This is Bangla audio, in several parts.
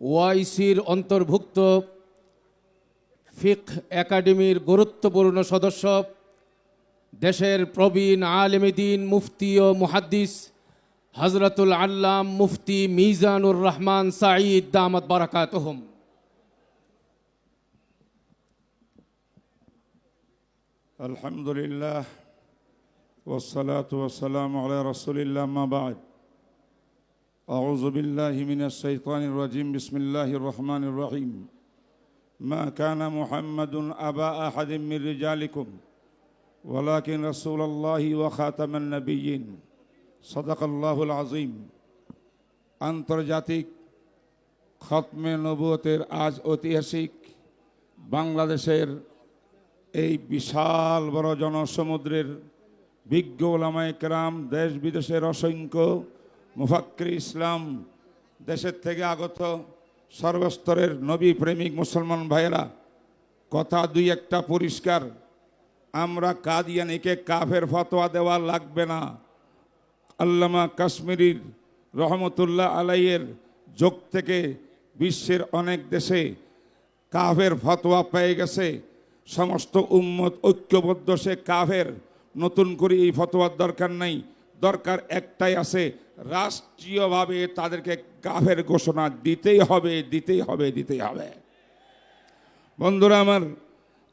ওআইসির অন্তর্ভুক্ত ফিকহ একাডেমির গুরুত্বপূর্ণ সদস্য, দেশের প্রবীণ আলেমে দ্বীন, মুফতি ও মুহাদ্দিস হযরতুল আল্লাম মুফতি মিজানুর রহমান সাঈদ দামাত বারাকাতুহুম। আলহামদুলিল্লাহ ওয়াসসালাতু ওয়াসসালামু আলা রাসূলিল্লাহ, আম্মা বা'দ। আউযু বিল্লাহি মিনাশ শাইতানির রাজীম। বিসমিল্লাহির রহমানির রহিম। মা কানা মুহাম্মাদুন আবা আহাদিম মির রিজালিকুম ওয়ালাকিন রাসূলুল্লাহি ওয়া খাতামান নাবিয়্যিন। সাদাকাল্লাহুল আযীম। আন্তর্জাতিক খতমে নবুয়তের আজ ঐতিহাসিক বাংলাদেশের এই বিশাল বড় জনসমুদ্রের বিজ্ঞ ওলামায়ে কেরাম, দেশ বিদেশের অসংখ্য মুফাক্কির ইসলাম, দেশের থেকে আগত সর্বস্তরের নবী প্রেমিক মুসলমান ভাইয়েরা, কথা দুই একটা পরিষ্কার। আমরা কাদিয়ানীকে কাফের ফতোয়া দেওয়া লাগবে না। আল্লামা কাশ্মীরির রহমতুল্লাহ আলাইয়ের যুগ থেকে বিশ্বের অনেক দেশে কাফের ফতোয়া পেয়ে গেছে। সমস্ত উম্মত ঐক্যবদ্ধ, সে কাফের। নতুন করে এই ফতোয়ার দরকার নাই। দরকার একটাই আছে, রাষ্ট্রীয়ভাবে তাদেরকে কাফের ঘোষণা দিতেই হবে, দিতেই হবে, দিতেই হবে। বন্ধুরা আমার,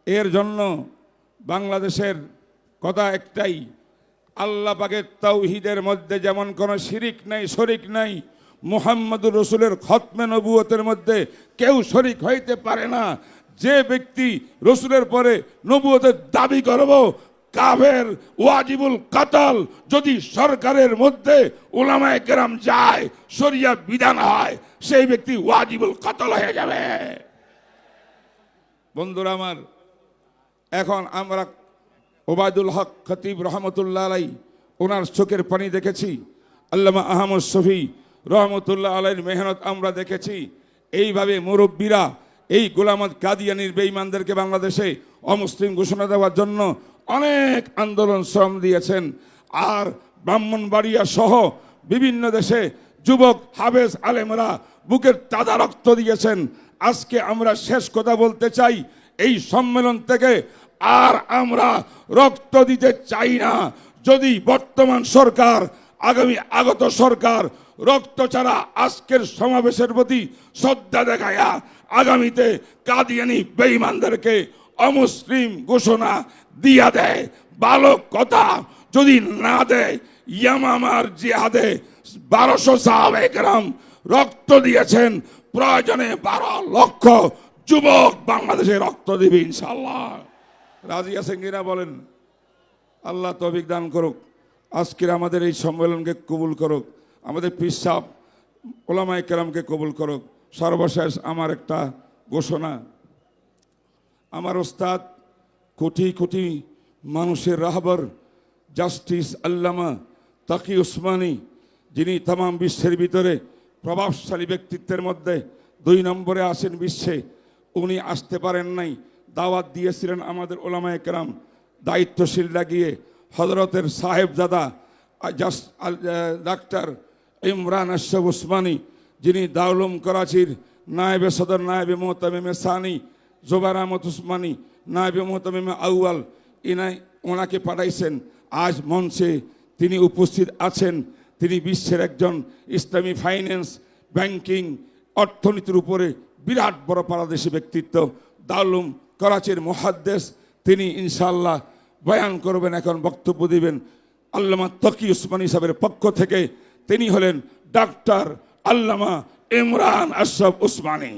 এর জন্য বাংলাদেশের কথা একটাই, আল্লাহ পাকের তাওহীদের মধ্যে যেমন কোনো শিরিক নাই, শরিক নাই, মুহাম্মদুর রাসূলের খতমে নবুয়তের মধ্যে কেউ শরিক হইতে পারে না। যে ব্যক্তি রসুলের পরে নবুয়তের দাবি করব, কাফের, ওয়াজিবুল কাতাল। যদি সরকারের মধ্যে উলামায়ে কেরাম যায়, শরিয়া বিধান হয়, সেই ব্যক্তি ওয়াজিবুল কাতাল হয়ে যাবে। বন্ধুরা আমার, এখন আমরা ওবায়দুল হক খতিব রহমতুল্লাহ আলাই, ওনার চোখের পানি দেখেছি। আল্লামা আহমদ শফি রহমতুল্লাহ আলাইর মেহনত আমরা দেখেছি। এইভাবে মুরব্বীরা এই গোলামত কাদিয়ানির বেঈমানদেরকে বাংলাদেশে অমুসলিম ঘোষণা দেওয়ার জন্য অনেক আন্দোলন শ্রম দিয়েছেন। আর ব্রাহ্মণবাড়িয়া সহ বিভিন্ন দেশে যুবক হাফেজ আলেমরা বুকের তাজা রক্ত দিয়েছেন। আজকে আমরা শেষ কথা বলতে চাই, এই সম্মেলন থেকে আর আমরা রক্ত দিতে চাই না। যদি বর্তমান সরকার, আগামী আগত সরকার রক্ত ছাড়া আজকের সমাবেশের প্রতি শ্রদ্ধা দেখায়া আগামীতে কাদিয়ানি বেঈমানদেরকে অমুসলিম ঘোষণা দিয়া দেয়, ভালো কথা। যদি না দেয়, ইয়ামামার জিহাদে 1200 সাহাবায়ে কেরাম রক্ত দিয়েছেন। প্রয়োজনে 12 লক্ষ যুবক বাংলাদেশে রক্ত দিবে ইনশাআল্লাহ। রাজি আছেন কিনা বলেন? আল্লাহ তৌফিক দান করুক। আজকের আমাদের এই সম্মেলনকে কবুল করুক। আমাদের পীর সাহেব ওলামায়ে কেরামকে কবুল করুক। সর্বশেষ আমার একটা ঘোষণা, আমার ওস্তাদ, কোটি কোটি মানুষের রাহবর, জাস্টিস আল্লামা তাকি উসমানী, যিনি তামাম বিশ্বের ভিতরে প্রভাবশালী ব্যক্তিত্বের মধ্যে 2 নম্বরে আসেন বিশ্বে, উনি আসতে পারেন নাই। দাওয়াত দিয়েছিলেন আমাদের ওলামায়ে কেরাম, দায়িত্বশীলরা গিয়ে হযরতের সাহেবজাদা ডাক্তার ইমরান আশরাফ উসমানী, যিনি দাউলুম করাচির নায়েবে সদর, নায়েবে মুহতামিমে সানি, জোবায়ের আহমদ উসমানী নায়েবে মুহতামিমে আউয়াল, ওনাকে পাঠাইছেন। আজ মঞ্চে তিনি উপস্থিত আছেন। তিনি বিশ্বের একজন ইসলামী ফাইন্যান্স, ব্যাংকিং, অর্থনীতির উপরে বিরাট বড় পারদর্শী ব্যক্তিত্ব, দাউলুম করাচির মুহাদ্দিস। তিনি ইনশাআল্লাহ বয়ান করবেন, এখন বক্তব্য দিবেন আল্লামা তাকি উসমানী সাহেবের পক্ষ থেকে। তিনি হলেন ডাক্তার আল্লামা ইমরান আশরাফ উসমানী।